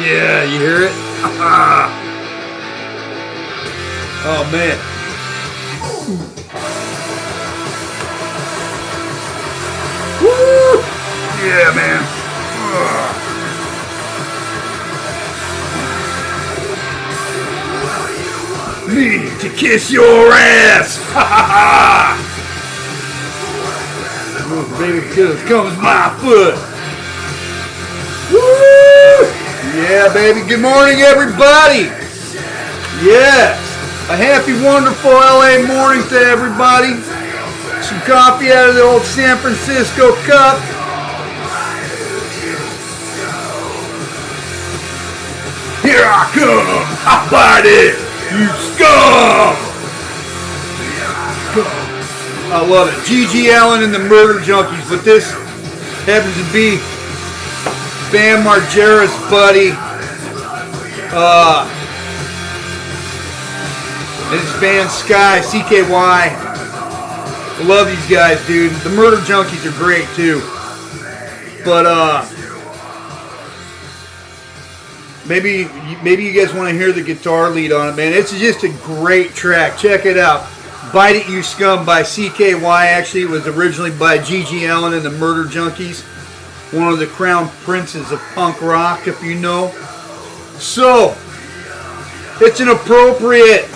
Yeah, you hear it? Oh, man. Woo! Yeah, man. Me to kiss your ass. Oh, baby, because comes my foot. Woo! Yeah, baby. Good morning, everybody. Yes. A happy, wonderful LA morning to everybody. Some coffee out of the old San Francisco cup. Here I come. I bite it. You scum. I love it. G.G. Allen and the Murder Junkies, but this happens to be Bam Margera's buddy. And his band Sky, CKY. I love these guys, dude. The Murder Junkies are great too. But maybe you guys want to hear the guitar lead on it, man. It's just a great track. Check it out. Bite It, You Scum by CKY. Actually, it was originally by G.G. Allen and the Murder Junkies. One of the crown princes of punk rock, if you know. So, it's an appropriate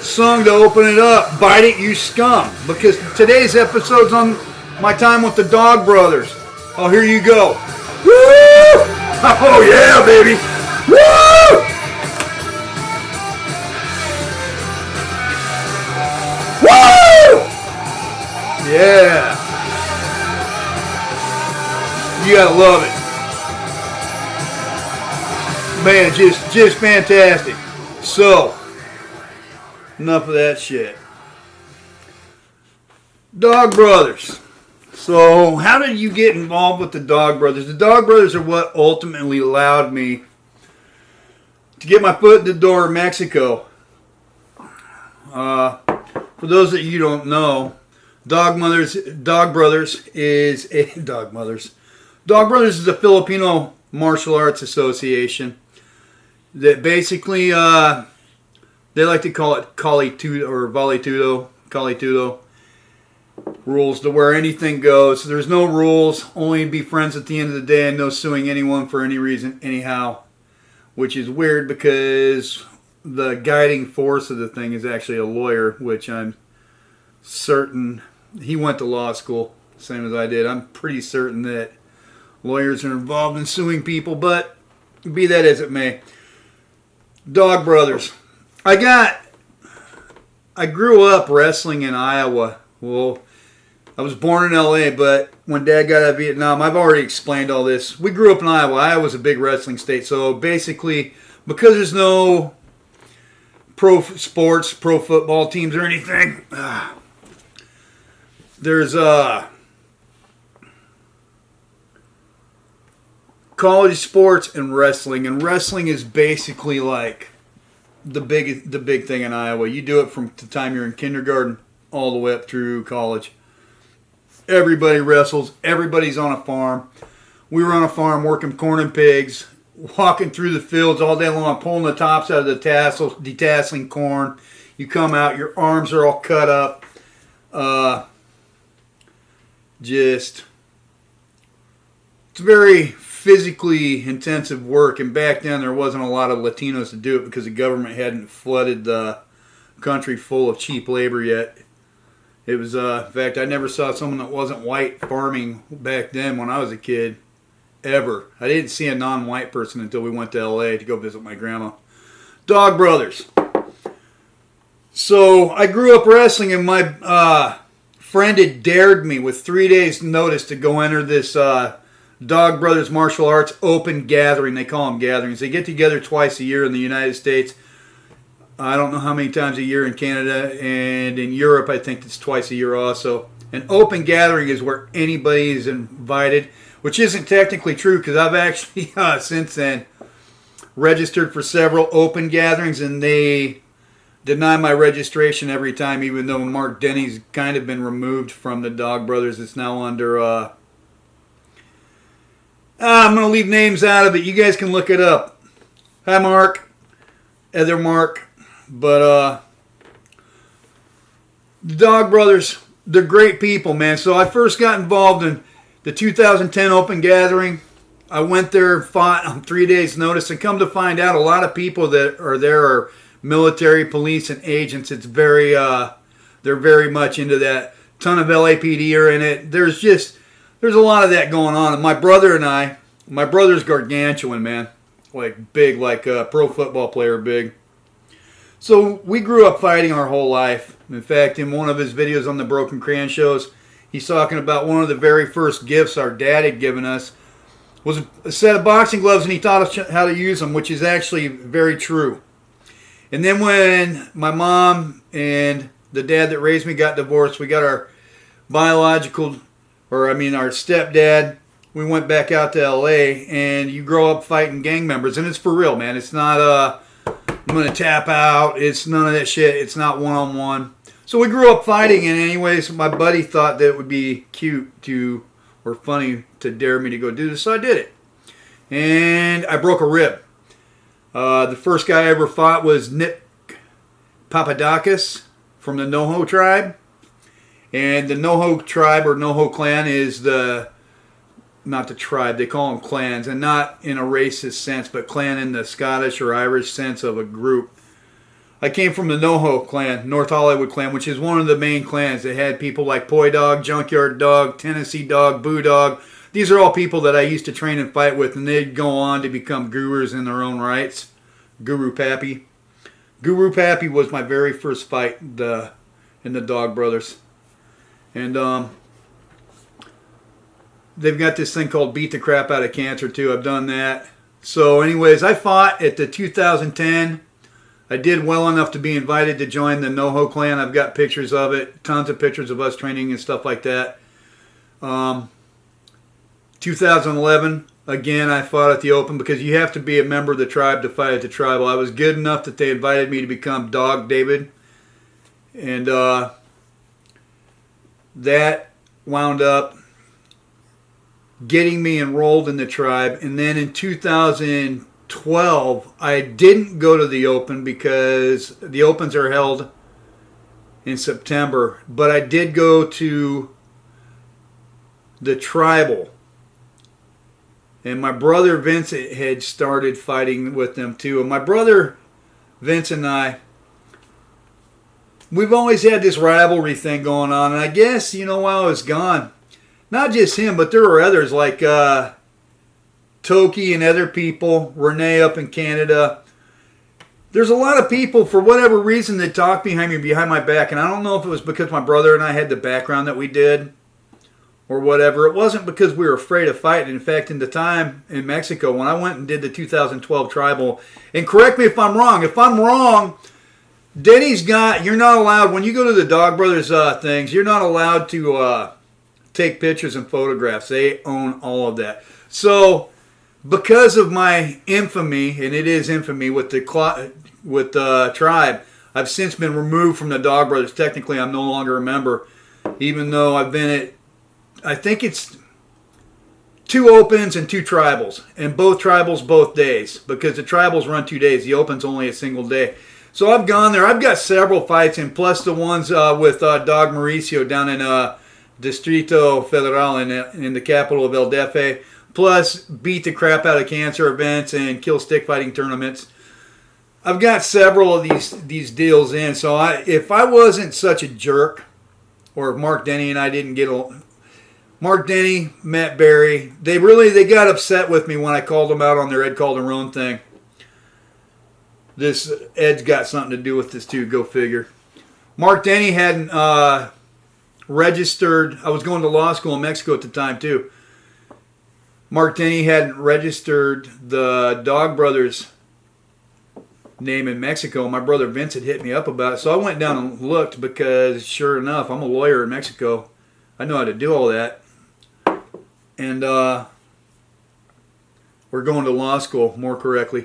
song to open it up. Bite It, You Scum. Because today's episode's on my time with the Dog Brothers. Oh, here you go. Woo! Oh, yeah, baby. Woo! Woo! Yeah. You gotta love it. Man, just fantastic. So, enough of that shit. Dog Brothers. So, how did you get involved with the Dog Brothers? The Dog Brothers are what ultimately allowed me to get my foot in the door of Mexico. For those that you don't know, Dog Brothers is a Filipino martial arts association that basically they like to call it Calitudo or Valetudo, Calitudo. Rules to where anything goes. So there's no rules, only be friends at the end of the day and no suing anyone for any reason anyhow. Which is weird because the guiding force of the thing is actually a lawyer, which I'm certain he went to law school, same as I did. I'm pretty certain that lawyers are involved in suing people, but be that as it may. Dog Brothers. I grew up wrestling in Iowa. Well, I was born in LA, but when Dad got out of Vietnam, I've already explained all this. We grew up in Iowa. Iowa's a big wrestling state, so basically, because there's no pro sports, pro football teams or anything, there's college sports and wrestling is basically like the big thing in Iowa. You do it from the time you're in kindergarten all the way up through college. Everybody wrestles. Everybody's on a farm. We were on a farm working corn and pigs, walking through the fields all day long, pulling the tops out of the tassels, detasseling corn. You come out, your arms are all cut up. It's very physically intensive work. And back then there wasn't a lot of Latinos to do it because the government hadn't flooded the country full of cheap labor yet. It was, in fact, I never saw someone that wasn't white farming back then when I was a kid, ever. I didn't see a non-white person until we went to L.A. to go visit my grandma. Dog Brothers. So, I grew up wrestling, and my friend had dared me with 3 days' notice to go enter this Dog Brothers Martial Arts Open Gathering. They call them gatherings. They get together twice a year in the United States. I don't know how many times a year in Canada, and in Europe I think it's twice a year also. An open gathering is where anybody is invited, which isn't technically true because I've actually since then registered for several open gatherings and they deny my registration every time, even though Mark Denny's kind of been removed from the Dog Brothers. It's now under I'm going to leave names out of it. You guys can look it up. Hi, Mark. Other Mark. But the Dog Brothers, they're great people, man. So I first got involved in the 2010 Open Gathering. I went there, fought on 3 days' notice, and come to find out, a lot of people that are there are military, police, and agents. It's very, they're very much into that. Ton of LAPD are in it. There's a lot of that going on. And my brother and I, my brother's gargantuan, man. Like big, like a pro football player big. So we grew up fighting our whole life. In fact, in one of his videos on the Broken Crayon shows, he's talking about one of the very first gifts our dad had given us was a set of boxing gloves, and he taught us how to use them, which is actually very true. And then when my mom and the dad that raised me got divorced, we got our our stepdad. We went back out to LA, and you grow up fighting gang members, and it's for real, man. It's not I'm going to tap out. It's none of that shit. It's not one-on-one. So we grew up fighting, and anyways, my buddy thought that it would be cute or funny to dare me to go do this, so I did it. And I broke a rib. The first guy I ever fought was Nick Papadakis from the Noho tribe. And the Noho tribe or Noho clan is not the tribe, they call them clans, and not in a racist sense, but clan in the Scottish or Irish sense of a group. I came from the Noho clan, North Hollywood clan, which is one of the main clans. They had people like Poi Dog, Junkyard Dog, Tennessee Dog, Boo Dog. These are all people that I used to train and fight with, and they'd go on to become gurus in their own rights. Guru Pappy. Guru Pappy was my very first fight in the Dog Brothers. And they've got this thing called Beat the Crap Out of Cancer, too. I've done that. So anyways, I fought at the 2010. I did well enough to be invited to join the Noho clan. I've got pictures of it. Tons of pictures of us training and stuff like that. 2011, again, I fought at the Open because you have to be a member of the tribe to fight at the tribal. I was good enough that they invited me to become Dog David. And that wound up getting me enrolled in the tribe. And then in 2012, I didn't go to the Open because the Opens are held in September. But I did go to the tribal. And my brother Vince had started fighting with them too. And my brother Vince and I, we've always had this rivalry thing going on. And I guess, while I was gone, not just him, but there were others like Toki and other people, Renee up in Canada. There's a lot of people, for whatever reason, that talk behind me, behind my back. And I don't know if it was because my brother and I had the background that we did or whatever. It wasn't because we were afraid of fighting. In fact, in the time in Mexico, when I went and did the 2012 tribal, and correct me if I'm wrong. If I'm wrong, you're not allowed, when you go to the Dog Brothers things, you're not allowed to take pictures and photographs. They own all of that. So, because of my infamy, and it is infamy with the tribe, I've since been removed from the Dog Brothers. Technically, I'm no longer a member, even though I've been at, I think it's 2 Opens and 2 tribals, and both tribals both days, because the tribals run 2 days. The Open's only a single day. So I've gone there. I've got several fights in, plus the ones with Dog Mauricio down in Distrito Federal in the capital of El Defe, plus Beat the Crap Out of Cancer events and Kill Stick Fighting tournaments. I've got several of these deals in. So if I wasn't such a jerk, or if Mark Denny and I didn't get along, Mark Denny, Matt Berry, they got upset with me when I called them out on their Ed Calderon thing. This Ed's got something to do with this too, go figure. Mark Denny hadn't registered. I was going to law school in Mexico at the time too. Mark Denny hadn't registered the Dog Brothers name in Mexico. My brother Vince had hit me up about it. So I went down and looked because sure enough, I'm a lawyer in Mexico. I know how to do all that. And we're going to law school, more correctly,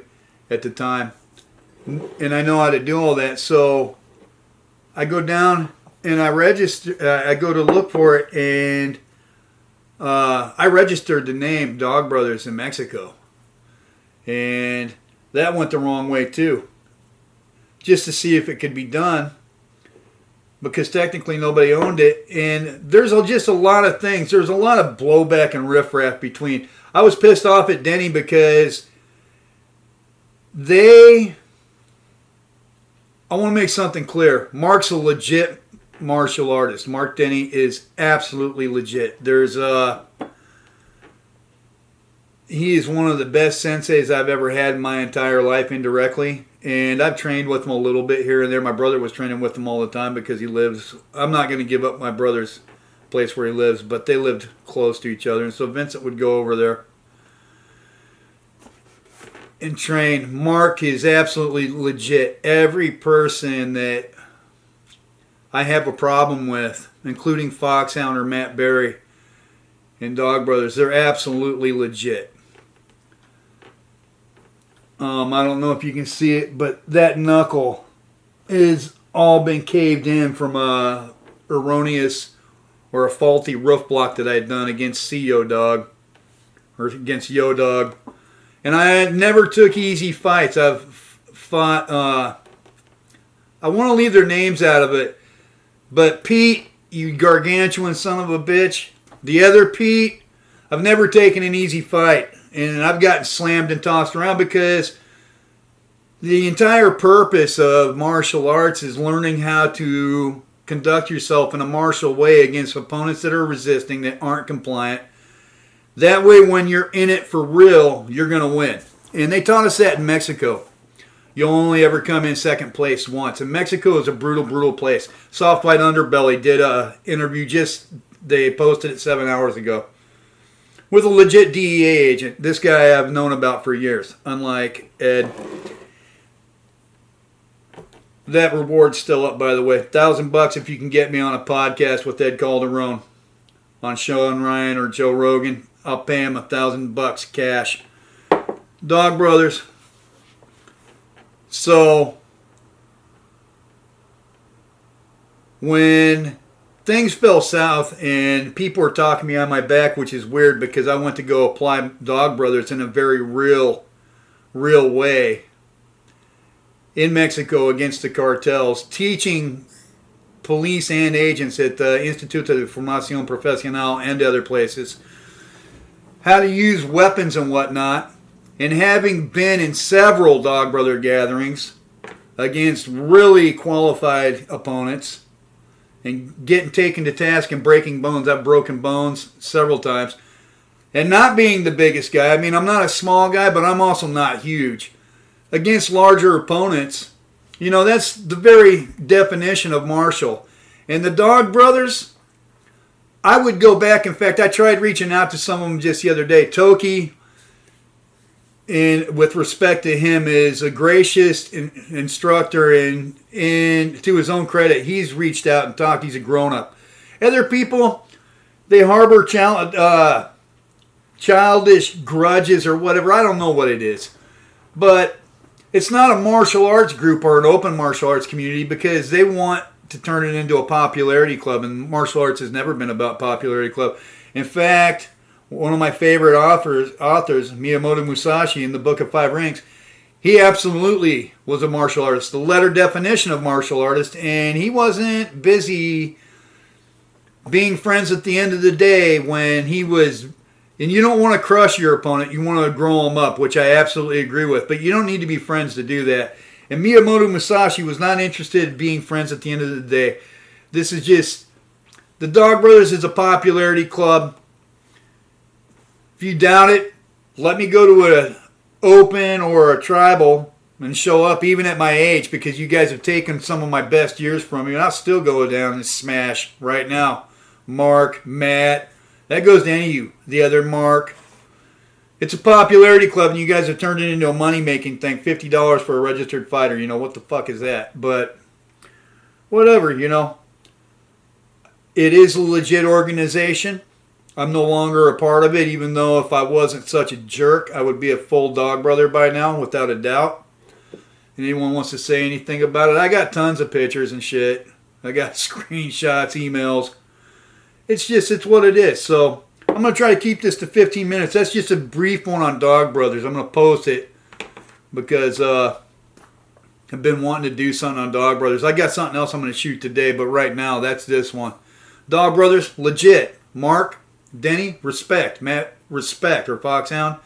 at the time. And I know how to do all that. So I go down and I register. I go to look for it, and I registered the name Dog Brothers in Mexico. And that went the wrong way too. Just to see if it could be done. Because technically nobody owned it. And there's just a lot of things. There's a lot of blowback and riffraff between. I was pissed off at Denny because I want to make something clear. Mark's a legit martial artist. Mark Denny is absolutely legit. He is one of the best senseis I've ever had in my entire life indirectly. And I've trained with him a little bit here and there. My brother was training with him all the time because he lives... I'm not going to give up my brother's place where he lives, but they lived close to each other. And so Vincent would go over there and train. Mark is absolutely legit. Every person that I have a problem with, including Foxhound or Matt Berry and Dog Brothers, they're absolutely legit. I don't know if you can see it, but that knuckle is all been caved in from a erroneous or a faulty roof block that I had done against CEO Dog or against Yo Dog. And I never took easy fights. I've fought, I want to leave their names out of it, but Pete, you gargantuan son of a bitch, the other Pete, I've never taken an easy fight. And I've gotten slammed and tossed around because the entire purpose of martial arts is learning how to conduct yourself in a martial way against opponents that are resisting, that aren't compliant. That way, when you're in it for real, you're going to win. And they taught us that in Mexico. You'll only ever come in second place once. And Mexico is a brutal, brutal place. Soft White Underbelly did an interview they posted it 7 hours ago. With a legit DEA agent. This guy I've known about for years. Unlike Ed. That reward's still up, by the way. $1,000 if you can get me on a podcast with Ed Calderon. On Sean Ryan or Joe Rogan. I'll pay him $1,000 cash. Dog Brothers. So, when things fell south and people were talking me on my back, which is weird because I went to go apply Dog Brothers in a very real way in Mexico against the cartels, teaching police and agents at the Instituto de Formación Profesional and other places how to use weapons and whatnot, and having been in several Dog Brother gatherings against really qualified opponents, and getting taken to task and breaking bones. I've broken bones several times. And not being the biggest guy. I mean, I'm not a small guy, but I'm also not huge. Against larger opponents, that's the very definition of martial. And the Dog Brothers, I would go back. In fact, I tried reaching out to some of them just the other day. Toki, and with respect to him, is a gracious instructor, and to his own credit, he's reached out and talked. He's a grown-up. Other people, they harbor childish grudges or whatever. I don't know what it is. But it's not a martial arts group or an open martial arts community because they want to turn it into a popularity club, and martial arts has never been about popularity club. In fact, one of my favorite authors, Miyamoto Musashi, in the Book of Five Rings, he absolutely was a martial artist, the letter definition of martial artist, and he wasn't busy being friends at the end of the day when he was... And you don't want to crush your opponent, you want to grow them up, which I absolutely agree with, but you don't need to be friends to do that. And Miyamoto Musashi was not interested in being friends at the end of the day. This is just... The Dog Brothers is a popularity club. If you doubt it, let me go to an open or a tribal and show up even at my age, because you guys have taken some of my best years from me, and I'll still go down and smash right now. Mark, Matt, that goes to any of you. The other Mark. It's a popularity club, and you guys have turned it into a money-making thing. $50 for a registered fighter. What the fuck is that? But whatever, It is a legit organization. I'm no longer a part of it, even though if I wasn't such a jerk, I would be a full Dog Brother by now, without a doubt. And anyone wants to say anything about it, I got tons of pictures and shit. I got screenshots, emails. It's what it is. So I'm going to try to keep this to 15 minutes. That's just a brief one on Dog Brothers. I'm going to post it because I've been wanting to do something on Dog Brothers. I got something else I'm going to shoot today, but right now that's this one. Dog Brothers, legit. Mark, Denny, respect. Matt, respect. Or Foxhound.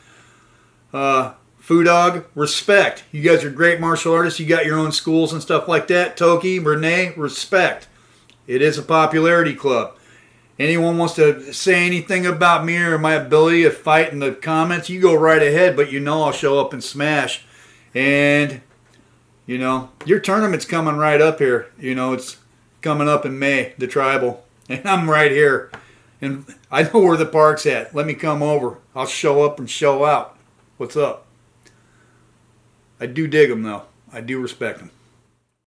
Foo Dog, respect. You guys are great martial artists. You got your own schools and stuff like that. Toki, Renee, respect. It is a popularity club. Anyone wants to say anything about me or my ability to fight in the comments, you go right ahead, but you know I'll show up and smash. And, you know, your tournament's coming right up here. You know, it's coming up in May, the Tribal. And I'm right here. And I know where the park's at. Let me come over. I'll show up and show out. What's up? I do dig them, though. I do respect them.